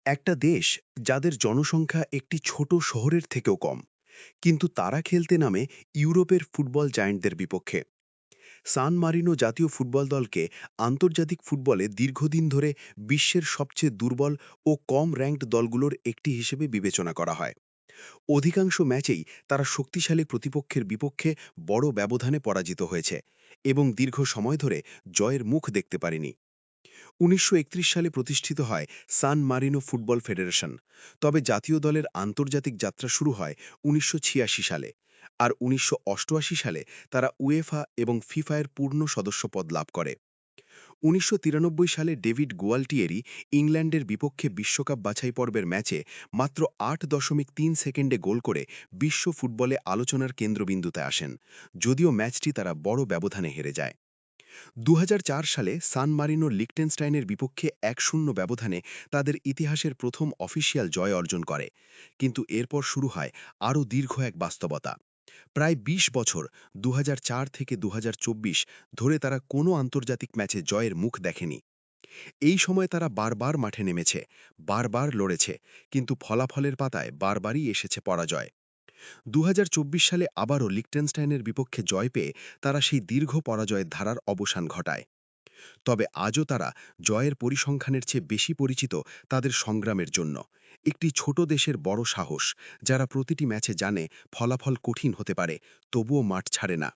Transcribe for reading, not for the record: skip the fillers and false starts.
একটা দেশ যাদের জনসংখ্যা একটি ছোট শহরের থেকেও কম, কিন্তু তারা খেলতে নামে ইউরোপের ফুটবল জায়ান্টদের বিপক্ষে। সান মারিনো জাতীয় ফুটবল দলকে আন্তর্জাতিক ফুটবলে দীর্ঘদিন ধরে বিশ্বের সবচেয়ে দুর্বল ও কম র্যাঙ্কড দলগুলোর একটি হিসেবে বিবেচনা করা হয়। অধিকাংশ ম্যাচেই তারা শক্তিশালী প্রতিপক্ষের বিপক্ষে বড় ব্যবধানে পরাজিত হয়েছে এবং দীর্ঘ সময় ধরে জয়ের মুখ দেখতে পারেনি। ১৯৩১ সালে প্রতিষ্ঠিত হয় সান মারিনো ফুটবল ফেডারেশন। তবে জাতীয় দলের আন্তর্জাতিক যাত্রা শুরু হয় ১৯৮৬ সালে। আর ১৯৮৮ সালে তারা উয়েফা এবং ফিফায়ের পূর্ণ সদস্যপদ লাভ করে। ১৯৯৩ সালে ডেভিড গুয়ালটিয়েরি ইংল্যান্ডের বিপক্ষে বিশ্বকাপ বাছাই পর্বের ম্যাচে মাত্র ৮.৩ সেকেন্ডে গোল করে বিশ্ব ফুটবলে আলোচনার কেন্দ্রবিন্দুতে আসেন, যদিও ম্যাচটি তারা বড় ব্যবধানে হেরে যায়। ২০০৪ সালে সান মারিনো লিকটেনস্টাইনের বিপক্ষে ১-০ ব্যবধানে তাদের ইতিহাসের প্রথম অফিসিয়াল জয় অর্জন করে। কিন্তু এরপর শুরু হয় আরও দীর্ঘ এক বাস্তবতা। প্রায় ২০ বছর ২০০৪ থেকে ২০২৪ ধরে তারা কোনো আন্তর্জাতিক ম্যাচে জয়ের মুখ দেখেনি। এই সময় তারা বারবার মাঠে নেমেছে, বারবার লড়েছে, কিন্তু ফলাফলের পাতায় বারবারই এসেছে পরাজয়। ২০২৪ সালে আবারও লিকটেনস্টাইনের বিপক্ষে জয় পেয়ে তারা সেই দীর্ঘ পরাজয়ের ধারার অবসান ঘটায়। তবে আজও তারা জয়ের পরিসংখ্যানের চেয়ে বেশি পরিচিত তাদের সংগ্রামের জন্য। একটি ছোট দেশের বড় সাহস, যারা প্রতিটি ম্যাচে জানে ফলাফল কঠিন হতে পারে, তবুও মাঠ ছাড়ে না।